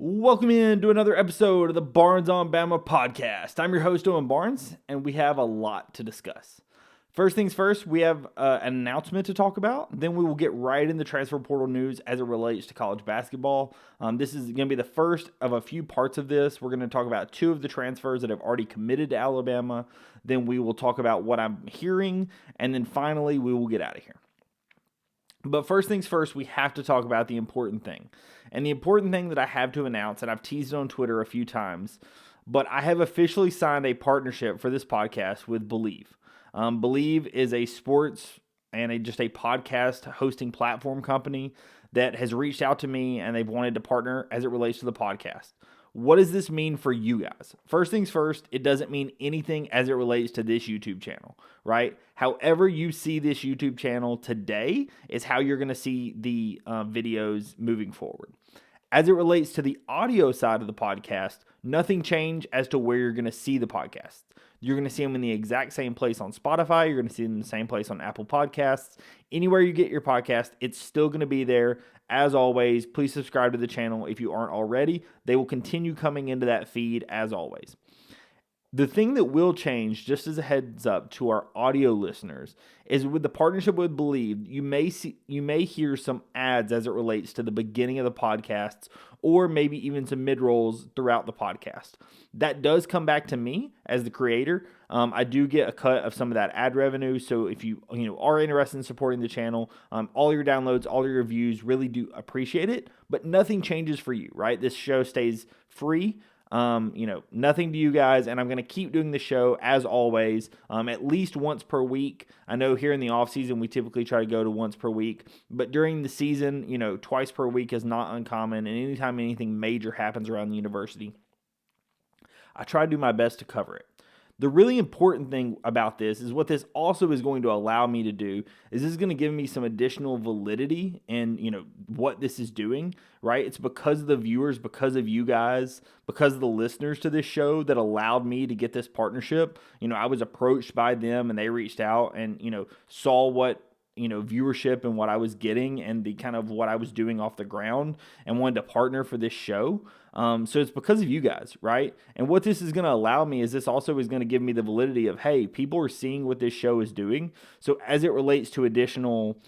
Welcome in to another episode of the Barnes on Bama podcast. I'm your host, Owen Barnes, and we have a lot to discuss. First things first, we have an announcement to talk about. Then we will get right into transfer portal news as it relates to college basketball. This is going to be the first of a few parts of this. We're going to talk about two of the transfers that have already committed to Alabama. Then we will talk about what I'm hearing, and then finally we will get out of here. But first things first, we have to talk about the important thing. And the important thing that I have to announce, and I've teased it on Twitter a few times, but I have officially signed a partnership for this podcast with Believe. Believe is a sports and just a podcast hosting platform company that has reached out to me and they've wanted to partner as it relates to the podcast. What does this mean for you guys? First things first, it doesn't mean anything as it relates to this YouTube channel, right? However you see this YouTube channel today is how you're going to see the videos moving forward. As it relates to the audio side of the podcast, nothing changed as to where you're going to see the podcast. You're going to see them in the exact same place on Spotify. You're going to see them in the same place on Apple Podcasts. Anywhere you get your podcast, it's still going to be there. As always, please subscribe to the channel if you aren't already. They will continue coming into that feed as always. The thing that will change, just as a heads up to our audio listeners, is with the partnership with Believe, you may hear some ads as it relates to the beginning of the podcasts, or maybe even some mid-rolls throughout the podcast. That does come back to me as the creator. I do get a cut of some of that ad revenue. So if you are interested in supporting the channel, all your downloads, all your reviews, really do appreciate it. But nothing changes for you, right? This show stays free. Nothing to you guys, and I'm going to keep doing the show as always, at least once per week. I know here in the off season, we typically try to go to once per week, but during the season, twice per week is not uncommon. And anytime anything major happens around the university, I try to do my best to cover it. The really important thing about this is what this also is going to allow me to do is this is going to give me some additional validity in, what this is doing, right? It's because of the viewers, because of you guys, because of the listeners to this show that allowed me to get this partnership. I was approached by them and they reached out and, saw what, viewership and what I was getting and the kind of what I was doing off the ground and wanted to partner for this show. So it's because of you guys, right? And what this is going to allow me is this also is going to give me the validity of, hey, people are seeing what this show is doing. So as it relates to additional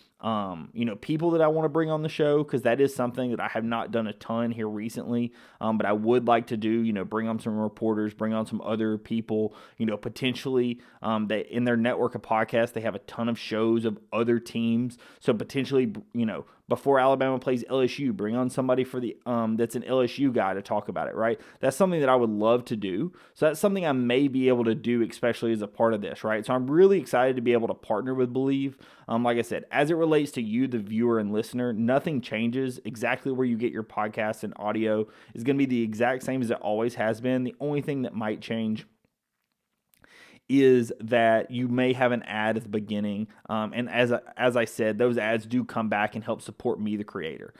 people that I want to bring on the show, because that is something that I have not done a ton here recently, but I would like to do, bring on some reporters, bring on some other people, potentially they in their network of podcasts, they have a ton of shows of other teams. So potentially, before Alabama plays LSU, bring on somebody for the that's an LSU guy to talk about it, right? That's something that I would love to do. So that's something I may be able to do, especially as a part of this, right? So I'm really excited to be able to partner with Believe. Like I said, as it relates to you, the viewer and listener, nothing changes. Exactly where you get your podcast and audio is going to be the exact same as it always has been. The only thing that might change is that you may have an ad at the beginning. And as I said, those ads do come back and help support me, the creator.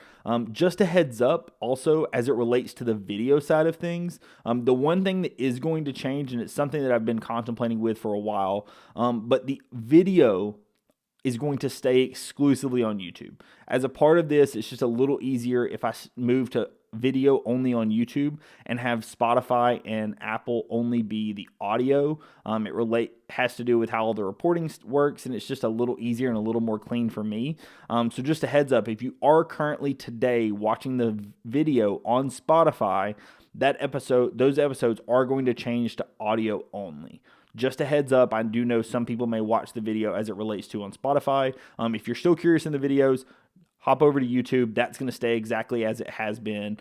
Just a heads up, also, as it relates to the video side of things, the one thing that is going to change, and it's something that I've been contemplating with for a while, but the video is going to stay exclusively on YouTube. As a part of this, it's just a little easier if I move to video only on YouTube and have Spotify and Apple only be the audio. It has to do with how all the reporting works, and it's just a little easier and a little more clean for me. So just a heads up, if you are currently today watching the video on Spotify, those episodes are going to change to audio only. Just a heads up, I do know some people may watch the video as it relates to on Spotify. If you're still curious in the videos, hop over to YouTube. That's going to stay exactly as it has been.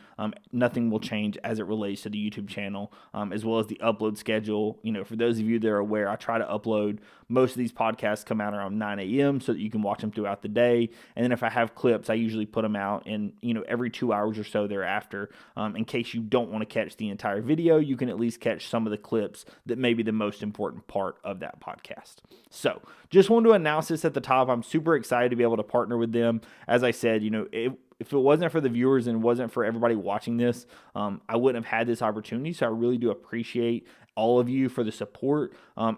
Nothing will change as it relates to the YouTube channel, as well as the upload schedule. For those of you that are aware, I try to upload. Most of these podcasts come out around 9 a.m. so that you can watch them throughout the day. And then if I have clips, I usually put them out in, every 2 hours or so thereafter. In case you don't want to catch the entire video, you can at least catch some of the clips that may be the most important part of that podcast. So just wanted to announce this at the top. I'm super excited to be able to partner with them. As I said, if it wasn't for the viewers and wasn't for everybody watching this, I wouldn't have had this opportunity. So I really do appreciate all of you for the support.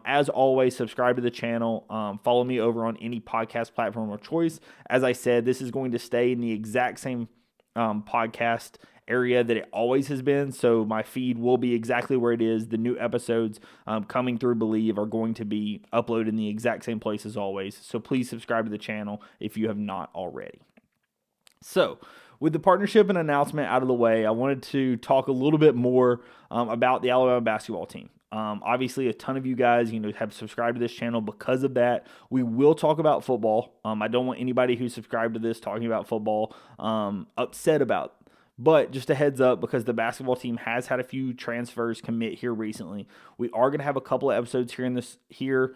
As always, subscribe to the channel. Follow me over on any podcast platform of choice. As I said, this is going to stay in the exact same podcast area that it always has been. So my feed will be exactly where it is. The new episodes coming through Believe are going to be uploaded in the exact same place as always. So please subscribe to the channel if you have not already. So, with the partnership and announcement out of the way, I wanted to talk a little bit more about the Alabama basketball team. Obviously, a ton of you guys, have subscribed to this channel because of that. We will talk about football. I don't want anybody who subscribed to this talking about football upset about. But just a heads up, because the basketball team has had a few transfers commit here recently, we are going to have a couple of episodes here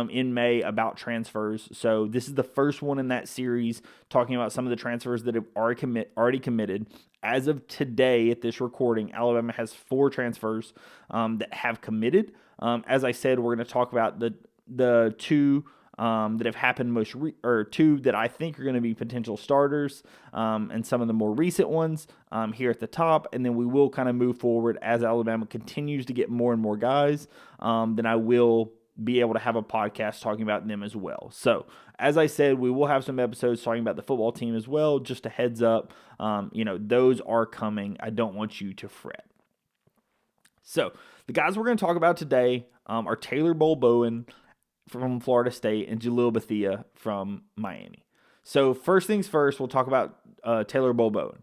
in May about transfers. So this is the first one in that series talking about some of the transfers that have already committed. As of today, at this recording, Alabama has 4 transfers that have committed. As I said, we're going to talk about the 2 that have happened or 2 that I think are going to be potential starters, and some of the more recent ones here at the top, and then we will kind of move forward as Alabama continues to get more and more guys. Then I will be able to have a podcast talking about them as well. So, as I said, we will have some episodes talking about the football team as well. Just a heads up, those are coming. I don't want you to fret. So, the guys we're going to talk about today are Taylor Bowen from Florida State and Jalil Bethia from Miami. So first things first, we'll talk about Taylor Bowen.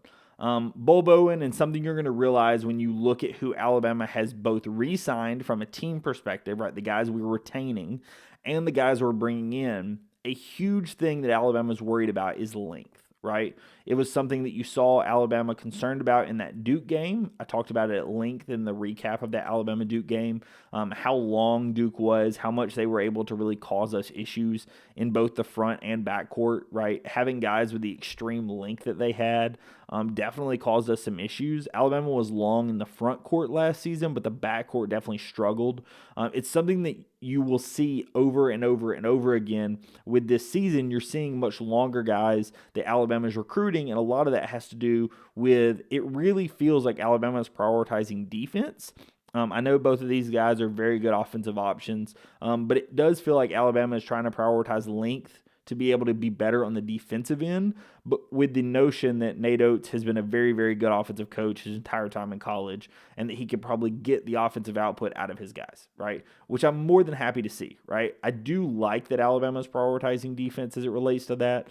Bowen, and something you're going to realize when you look at who Alabama has both re-signed from a team perspective, right? The guys we were retaining and the guys we're bringing in. A huge thing that Alabama's worried about is length, right? It was something that you saw Alabama concerned about in that Duke game. I talked about it at length in the recap of that Alabama-Duke game, how long Duke was, how much they were able to really cause us issues in both the front and back court, right? Having guys with the extreme length that they had definitely caused us some issues. Alabama was long in the front court last season, but the back court definitely struggled. It's something that you will see over and over and over again with this season. You're seeing much longer guys that Alabama's recruiting, and a lot of that has to do with it really feels like Alabama's prioritizing defense. I know both of these guys are very good offensive options, but it does feel like Alabama is trying to prioritize length to be able to be better on the defensive end, but with the notion that Nate Oates has been a very, very good offensive coach his entire time in college, and that he could probably get the offensive output out of his guys, right? Which I'm more than happy to see, right? I do like that Alabama's prioritizing defense as it relates to that.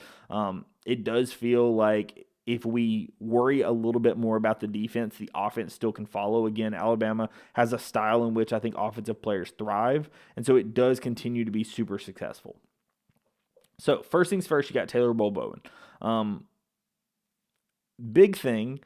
It does feel like if we worry a little bit more about the defense, the offense still can follow. Again, Alabama has a style in which I think offensive players thrive, and so it does continue to be super successful. So, first things first, you got Taylor Bowen. Big thing,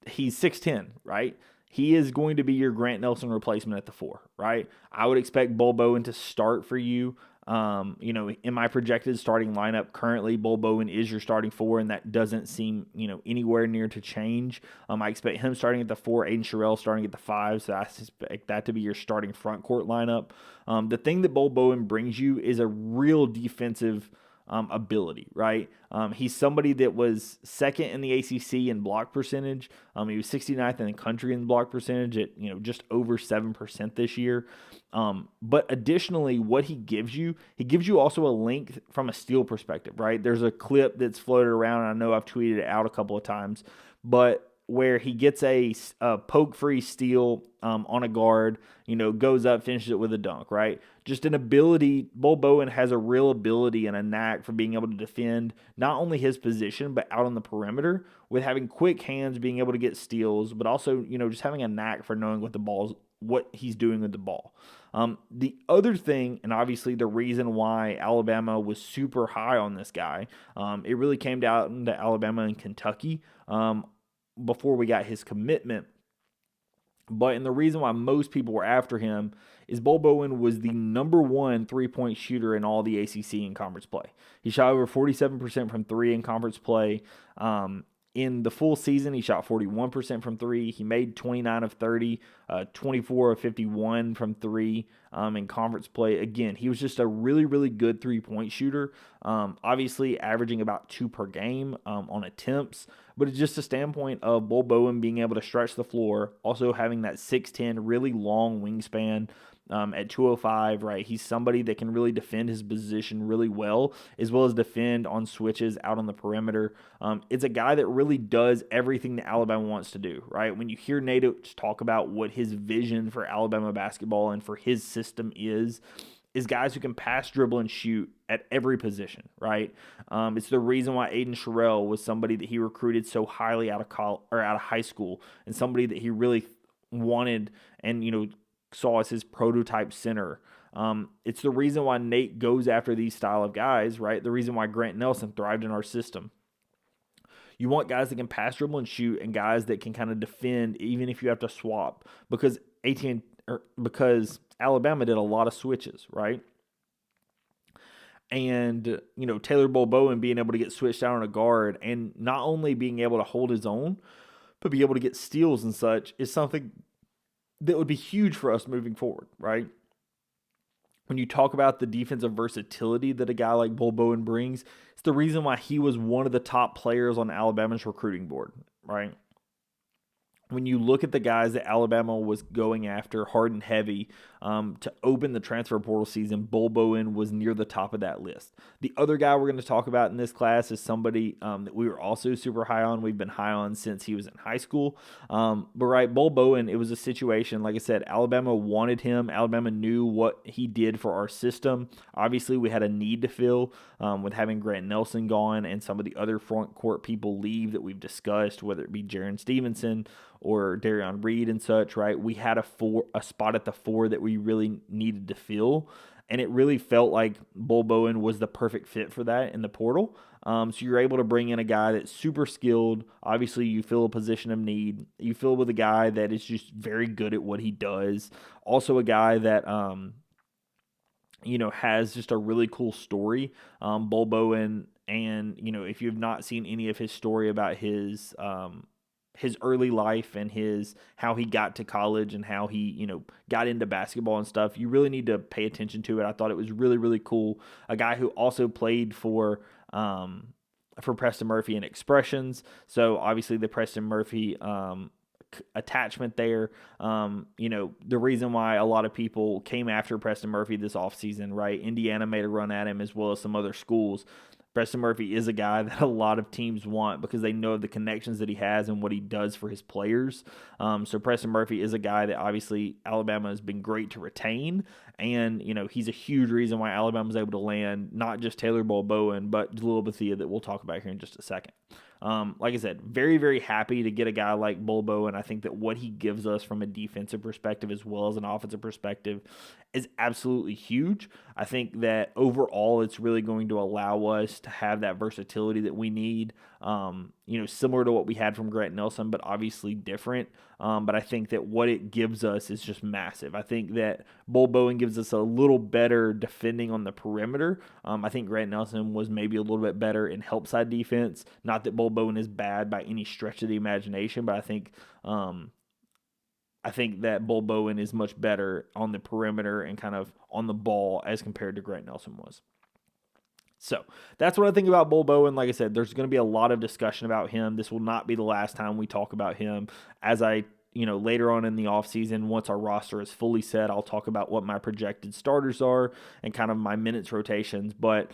he's 6'10", right? He is going to be your Grant Nelson replacement at the 4, right? I would expect Bowen to start for you. In my projected starting lineup currently, Bowen is your starting 4, and that doesn't seem, anywhere near to change. I expect him starting at the 4, Aiden Sherrill starting at the 5, so I expect that to be your starting front court lineup. The thing that Bowen brings you is a real defensive ability, right? He's somebody that was second in the ACC in block percentage. He was 69th in the country in block percentage at, just over 7% this year. But additionally, what he gives you also a length from a steal perspective, right? There's a clip that's floated around, and I know I've tweeted it out a couple of times, but where he gets a poke-free steal on a guard, goes up, finishes it with a dunk, right? Just an ability. Bowen has a real ability and a knack for being able to defend not only his position, but out on the perimeter with having quick hands, being able to get steals, but also, just having a knack for knowing what he's doing with the ball. The other thing, and obviously the reason why Alabama was super high on this guy, it really came down to Alabama and Kentucky before we got his commitment. And the reason why most people were after him is Bowen was the number 1 3-point shooter in all the ACC in conference play. He shot over 47% from 3 in conference play. In the full season, he shot 41% from 3. He made 29 of 30, 24 of 51 from 3 in conference play. Again, he was just a really, really good 3-point shooter, obviously averaging about 2 per game on attempts. But it's just a standpoint of Bowen being able to stretch the floor, also having that 6'10", really long wingspan, at 205, right? He's somebody that can really defend his position really well, as well as defend on switches out on the perimeter. It's a guy that really does everything that Alabama wants to do, right? When you hear Nate Oates talk about what his vision for Alabama basketball and for his system is guys who can pass, dribble, and shoot at every position, right? It's the reason why Aiden Sherrill was somebody that he recruited so highly out of high school, and somebody that he really wanted and saw as his prototype center. It's the reason why Nate goes after these style of guys, right? The reason why Grant Nelson thrived in our system. You want guys that can pass, dribble, and shoot, and guys that can kind of defend even if you have to swap, because Alabama did a lot of switches, right? And, Taylor Bowen being able to get switched out on a guard and not only being able to hold his own, but be able to get steals and such is something that would be huge for us moving forward, right? When you talk about the defensive versatility that a guy like Bowen brings, it's the reason why he was one of the top players on Alabama's recruiting board, right? When you look at the guys that Alabama was going after hard and heavy to open the transfer portal season, Bowen was near the top of that list. The other guy we're going to talk about in this class is somebody that we were also super high on. We've been high on since he was in high school. But right, Bowen, it was a situation, like I said, Alabama wanted him. Alabama knew what he did for our system. Obviously, we had a need to fill with having Grant Nelson gone and some of the other front court people leave that we've discussed, whether it be Jaron Stevenson or Darion Reed and such, right? We had a spot at the 4 that we really needed to fill, and it really felt like Bowen was the perfect fit for that in the portal. So you're able to bring in a guy that's super skilled. Obviously, you fill a position of need. You fill with a guy that is just very good at what he does. Also a guy that has just a really cool story. Bowen, and if you've not seen any of his story about his early life and how he got to college and how he, got into basketball and stuff, you really need to pay attention to it. I thought it was really, really cool. A guy who also played for Preston Murphy and Expressions. So obviously the Preston Murphy attachment there. The reason why a lot of people came after Preston Murphy this offseason, right? Indiana made a run at him as well as some other schools. Preston Murphy is a guy that a lot of teams want because they know the connections that he has and what he does for his players. So Preston Murphy is a guy that obviously Alabama has been great to retain. And, he's a huge reason why Alabama was able to land not just Taylor Bowen, but Jalil Bethea that we'll talk about here in just a second. Like I said, very, very happy to get a guy like Bowen. I think that what he gives us from a defensive perspective as well as an offensive perspective is absolutely huge. I think that overall it's really going to allow us to have that versatility that we need, similar to what we had from Grant Nelson, but obviously different. But I think that what it gives us is just massive. I think that Bowen gives us a little better defending on the perimeter. I think Grant Nelson was maybe a little bit better in help side defense. Not that Bowen is bad by any stretch of the imagination, but I think that Bowen is much better on the perimeter and kind of on the ball as compared to Grant Nelson was. So that's what I think about Bowen. Like I said, there's going to be a lot of discussion about him. This will not be the last time we talk about him. As later on in the offseason, once our roster is fully set, I'll talk about what my projected starters are and kind of my minutes rotations. But,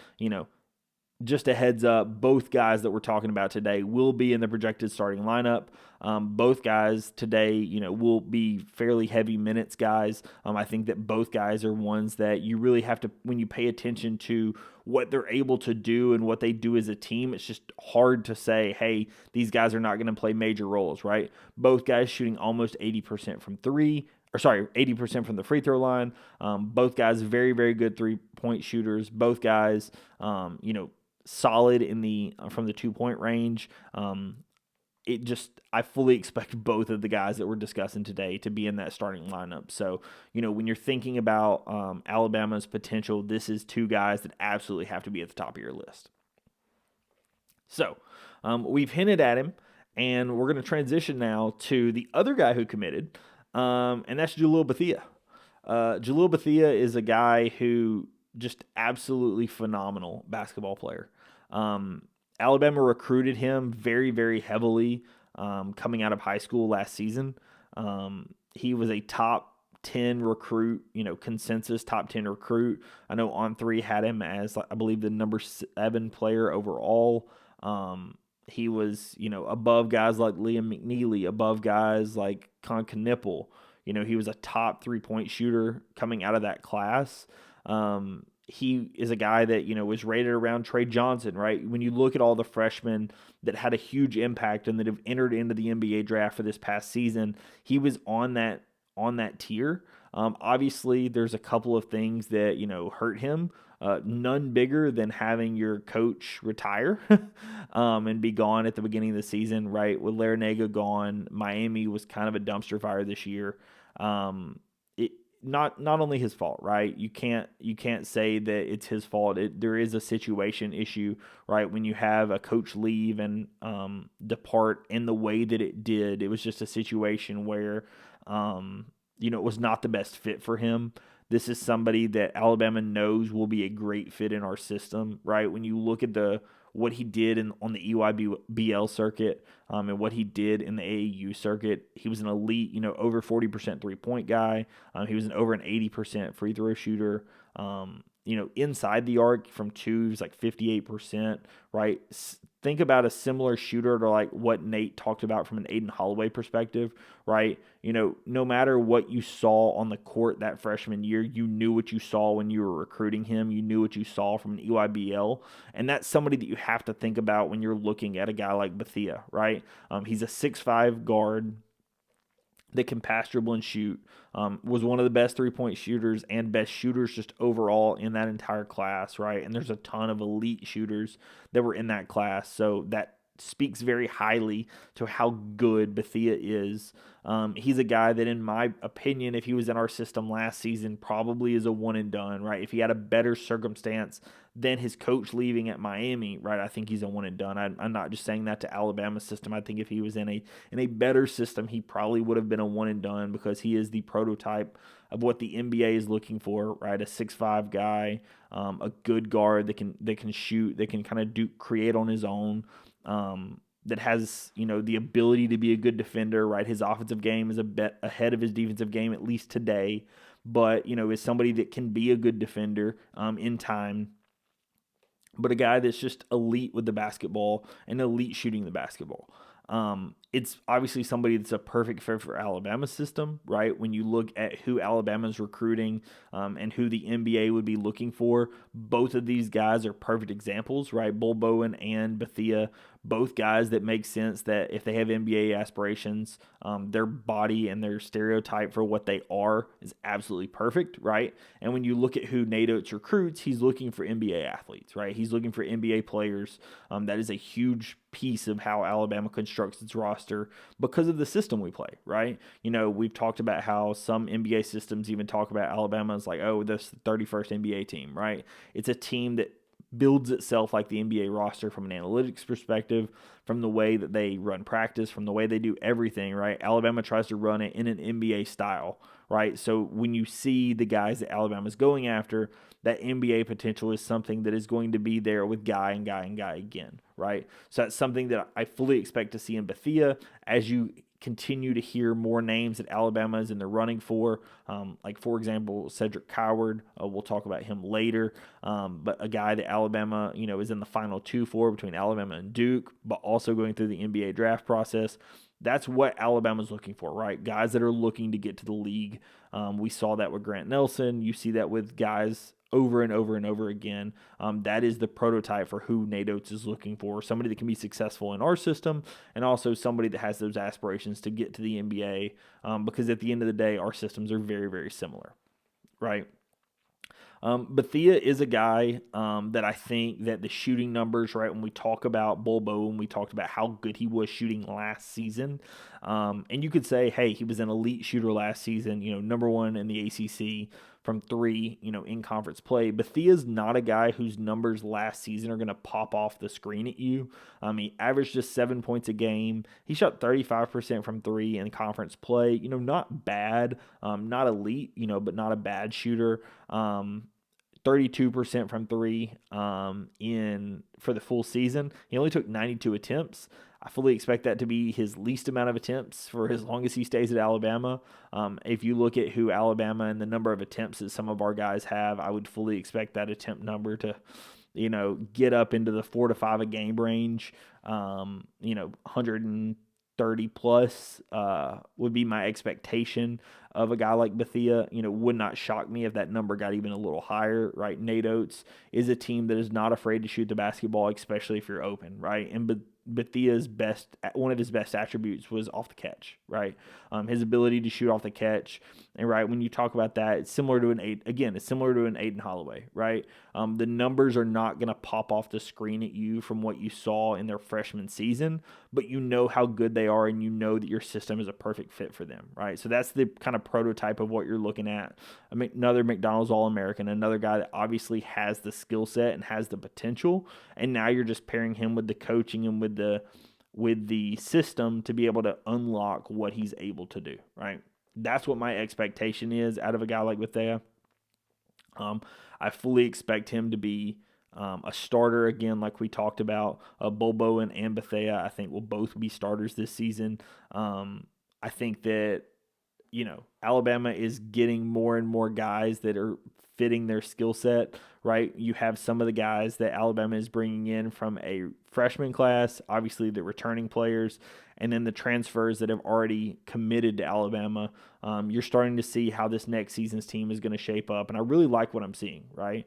just a heads up, both guys that we're talking about today will be in the projected starting lineup. Both guys today, will be fairly heavy minutes guys. I think that both guys are ones that you really have to, when you pay attention to what they're able to do and what they do as a team, it's just hard to say, hey, these guys are not going to play major roles, right? Both guys shooting almost 80% from 80% from the free throw line. Both guys very, very good 3-point shooters. Both guys, solid from the 2-point range. I fully expect both of the guys that we're discussing today to be in that starting lineup. So, when you're thinking about Alabama's potential, this is two guys that absolutely have to be at the top of your list. So, we've hinted at him, and we're going to transition now to the other guy who committed, and that's Jalil Bethea. Jalil Bethea is a guy who just absolutely phenomenal basketball player. Alabama recruited him very, very heavily coming out of high school last season. He was a top 10 recruit, consensus top 10 recruit. I know On3 had him as, I believe, the number 7 player overall. He was, above guys like Liam McNeely, above guys like Con Knipple. He was a top 3-point shooter coming out of that class. He is a guy that, was rated around Trey Johnson, right? When you look at all the freshmen that had a huge impact and that have entered into the NBA draft for this past season, he was on that tier. Obviously, there's a couple of things that, hurt him. None bigger than having your coach retire and be gone at the beginning of the season, right? With Larinaga gone, Miami was kind of a dumpster fire this year. Not only his fault, right? You can't say that it's his fault. There is a situation issue, right? When you have a coach leave and depart in the way that it did, it was just a situation where it was not the best fit for him. This is somebody that Alabama knows will be a great fit in our system, right? When you look at what he did on the EYBL circuit and what he did in the AAU circuit, he was an elite, over 40% 3-point guy. He was over an 80% free throw shooter. Inside the arc from 2, he was like 58%, right? Think about a similar shooter to like what Nate talked about from an Aiden Holloway perspective, right? No matter what you saw on the court that freshman year, you knew what you saw when you were recruiting him. You knew what you saw from an EYBL. And that's somebody that you have to think about when you're looking at a guy like Bethia, right? He's a 6'5" guard that can pass, dribble, and shoot. Was one of the best 3-point shooters and best shooters just overall in that entire class, right? And there's a ton of elite shooters that were in that class. So that speaks very highly to how good Bethia is. He's a guy that, in my opinion, if he was in our system last season, probably is a one and done, right? If he had a better circumstance than his coach leaving at Miami, right, I think he's a one and done. I'm not just saying that to Alabama's system. I think if he was in a better system, he probably would have been a one and done because he is the prototype of what the NBA is looking for, right? A 6'5" guy, a good guard that can shoot, that can kind of create on his own. That has, the ability to be a good defender, right? His offensive game is a bit ahead of his defensive game, at least today, but, is somebody that can be a good defender in time, but a guy that's just elite with the basketball and elite shooting the basketball. It's obviously somebody that's a perfect fit for Alabama's system, right? When you look at who Alabama's recruiting and who the NBA would be looking for, both of these guys are perfect examples, right? Bull Bowen and Bethia, both guys that make sense that if they have NBA aspirations, their body and their stereotype for what they are is absolutely perfect, right? And when you look at who Nate Oates recruits, he's looking for NBA athletes, right? He's looking for NBA players. That is a huge piece of how Alabama constructs its roster because of the system we play, right? We've talked about how some NBA systems even talk about Alabama as like, oh, this 31st NBA team, right? It's a team that builds itself like the NBA roster from an analytics perspective, from the way that they run practice, from the way they do everything, right? Alabama tries to run it in an NBA style, right? So when you see the guys that Alabama's going after, that NBA potential is something that is going to be there with guy and guy and guy again, right? So that's something that I fully expect to see in Bethia as you continue to hear more names that Alabama is in the running for. Like, for example, Cedric Coward. We'll talk about him later. But a guy that Alabama, is in the final 2 for between Alabama and Duke, but also going through the NBA draft process. That's what Alabama's looking for, right? Guys that are looking to get to the league. We saw that with Grant Nelson. You see that with guys over and over and over again. That is the prototype for who Nate Oates is looking for. Somebody that can be successful in our system and also somebody that has those aspirations to get to the NBA because at the end of the day, our systems are very, very similar, right? Bethia is a guy that I think that the shooting numbers, right, when we talk about Bulbo and we talked about how good he was shooting last season, and you could say, hey, he was an elite shooter last season, number 1 in the ACC from 3, in conference play. Bethia's not a guy whose numbers last season are going to pop off the screen at you. He averaged just 7 points a game. He shot 35% from 3 in conference play. Not bad, not elite, but not a bad shooter. 32% from 3 for the full season. He only took 92 attempts. I fully expect that to be his least amount of attempts for as long as he stays at Alabama. If you look at who Alabama and the number of attempts that some of our guys have, I would fully expect that attempt number to, get up into the 4 to 5 a game range. 130 plus would be my expectation of a guy like Bethea. Would not shock me if that number got even a little higher, right? Nate Oates is a team that is not afraid to shoot the basketball, especially if you're open, right? And Bethea's one of his best attributes was off the catch, right? His ability to shoot off the catch, and right when you talk about that, it's similar to it's similar to an Aiden Holloway, right? The numbers are not going to pop off the screen at you from what you saw in their freshman season, but you know how good they are, and you know that your system is a perfect fit for them, right? So that's the kind of prototype of what you're looking at. Another McDonald's All-American, another guy that obviously has the skill set and has the potential, and now you're just pairing him with the coaching and with the system to be able to unlock what he's able to do, right? That's what my expectation is out of a guy like Bethea. I fully expect him to be a starter again, like we talked about. Bobo and Bethea, I think, will both be starters this season. I think that Alabama is getting more and more guys that are fitting their skill set, right? You have some of the guys that Alabama is bringing in from a freshman class, obviously the returning players, and then the transfers that have already committed to Alabama. You're starting to see how this next season's team is going to shape up, and I really like what I'm seeing, right?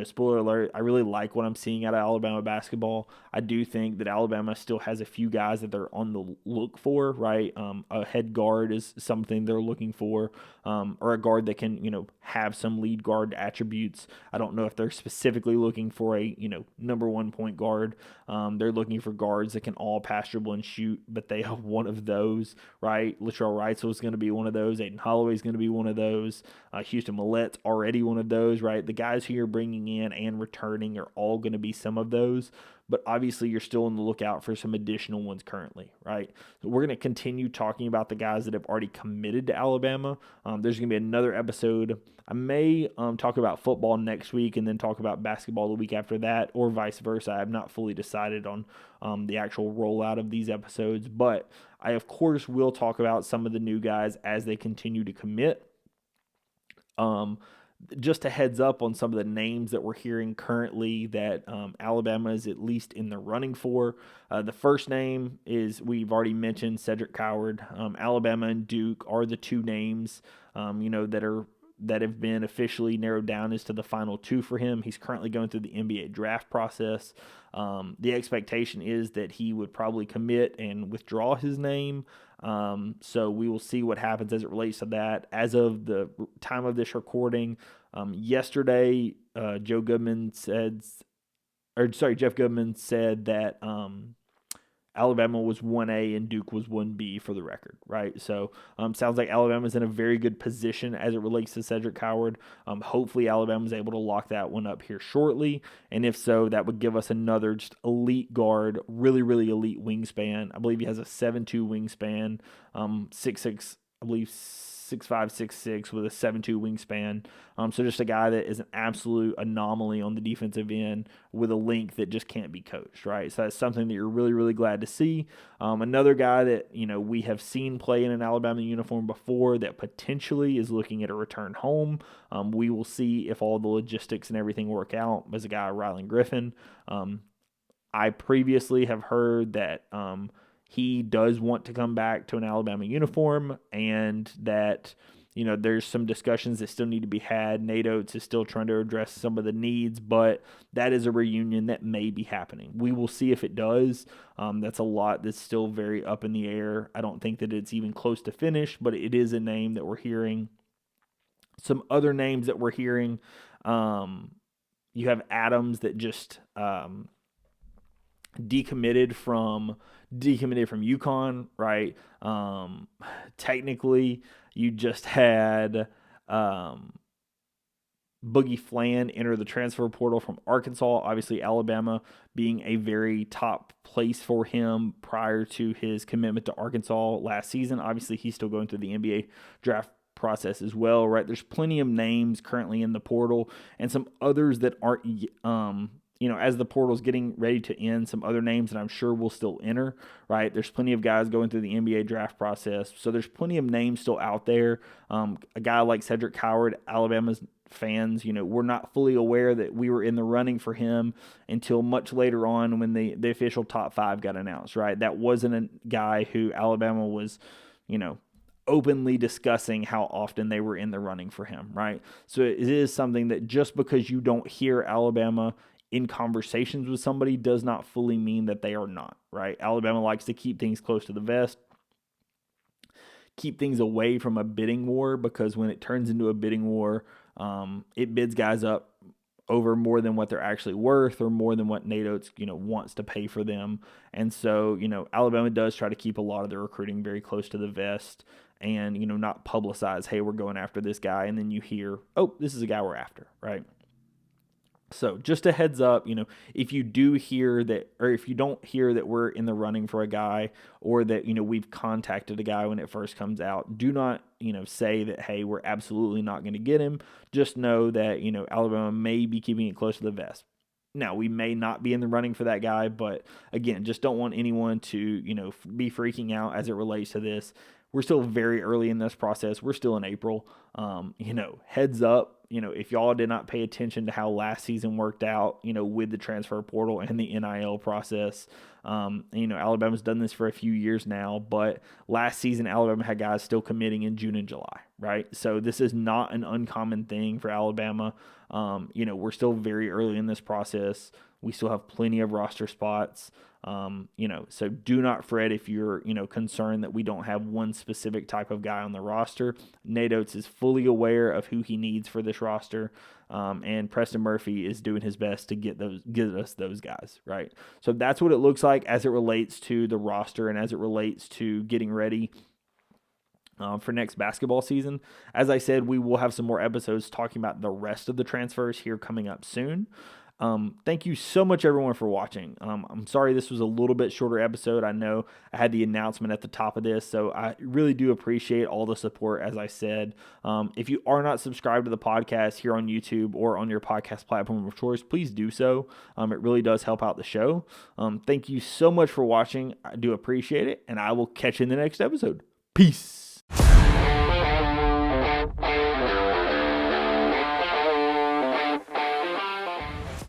Spoiler alert, I really like what I'm seeing out of Alabama basketball. I do think that Alabama still has a few guys that they're on the look for, right? A head guard is something they're looking for, or a guard that can, have some lead guard attributes. I don't know if they're specifically looking for a, number one point guard. They're looking for guards that can all pass, dribble, and shoot, but they have one of those, right? Latrell Wrightsell is going to be one of those. Aiden Holloway is going to be one of those. Houston Millette's already one of those, right? The guys who you're bringing in and returning are all going to be some of those, but obviously you're still on the lookout for some additional ones currently, right? So we're going to continue talking about the guys that have already committed to Alabama. There's going to be another episode. I may talk about football next week and then talk about basketball the week after that, or vice versa. I have not fully decided on the actual rollout of these episodes, but I, of course, will talk about some of the new guys as they continue to commit. Just a heads up on some of the names that we're hearing currently that Alabama is at least in the running for. The first name is, we've already mentioned, Cedric Coward. Alabama and Duke are the two names, that have been officially narrowed down as to the final two for him. He's currently going through the NBA draft process. The expectation is that he would probably commit and withdraw his name. So we will see what happens as it relates to that. As of the time of this recording, yesterday, Jeff Goodman said that Alabama was 1A and Duke was 1B for the record, right? So sounds like Alabama's in a very good position as it relates to Cedric Coward. Hopefully Alabama's able to lock that one up here shortly, and if so, that would give us another just elite guard, really, really elite wingspan. I believe he has a 7'2" wingspan, 6'6", I believe 6'5", 6'6", with a 7'2" wingspan. So just a guy that is an absolute anomaly on the defensive end with a length that just can't be coached, right? So that's something that you're really, really glad to see. Another guy that, we have seen play in an Alabama uniform before that potentially is looking at a return home. We will see if all the logistics and everything work out, as a guy, Rylan Griffin. I previously have heard that he does want to come back to an Alabama uniform, and that, there's some discussions that still need to be had. Nate Oates is still trying to address some of the needs, but that is a reunion that may be happening. We will see if it does. That's a lot that's still very up in the air. I don't think that it's even close to finish, but it is a name that we're hearing. Some other names that we're hearing, you have Adams that just decommitted from UConn, right? Technically, you just had Boogie Flan enter the transfer portal from Arkansas. Obviously, Alabama being a very top place for him prior to his commitment to Arkansas last season. Obviously, he's still going through the NBA draft process as well, right? There's plenty of names currently in the portal, and some others that aren't as the portal's getting ready to end, some other names that I'm sure will still enter, right? There's plenty of guys going through the NBA draft process. So there's plenty of names still out there. A guy like Cedric Howard, Alabama's fans, we're not fully aware that we were in the running for him until much later on when the official top 5 got announced, right? That wasn't a guy who Alabama was, openly discussing how often they were in the running for him, right? So it is something that just because you don't hear Alabama in conversations with somebody does not fully mean that they are not, right? Alabama likes to keep things close to the vest, keep things away from a bidding war, because when it turns into a bidding war, it bids guys up over more than what they're actually worth or more than what Nate Oates, wants to pay for them. And so, Alabama does try to keep a lot of their recruiting very close to the vest and, not publicize, hey, we're going after this guy. And then you hear, oh, this is a guy we're after, right? So just a heads up, if you do hear that, or if you don't hear that we're in the running for a guy, or that, we've contacted a guy when it first comes out, do not, say that, hey, we're absolutely not going to get him. Just know that, Alabama may be keeping it close to the vest. Now, we may not be in the running for that guy, but again, just don't want anyone to, be freaking out as it relates to this. We're still very early in this process. We're still in April. Heads up, if y'all did not pay attention to how last season worked out, with the transfer portal and the NIL process, Alabama's done this for a few years now, but last season, Alabama had guys still committing in June and July, right? So this is not an uncommon thing for Alabama. We're still very early in this process. We still have plenty of roster spots. So do not fret if you're, concerned that we don't have one specific type of guy on the roster. Nate Oates is fully aware of who he needs for this roster. And Preston Murphy is doing his best to get us those guys, right? So that's what it looks like as it relates to the roster and as it relates to getting ready for next basketball season. As I said, we will have some more episodes talking about the rest of the transfers here coming up soon. Thank you so much, everyone, for watching. I'm sorry this was a little bit shorter episode. I know I had the announcement at the top of this, so I really do appreciate all the support, as I said. If you are not subscribed to the podcast here on YouTube or on your podcast platform of choice, please do so. It really does help out the show. Thank you so much for watching. I do appreciate it, and I will catch you in the next episode. Peace.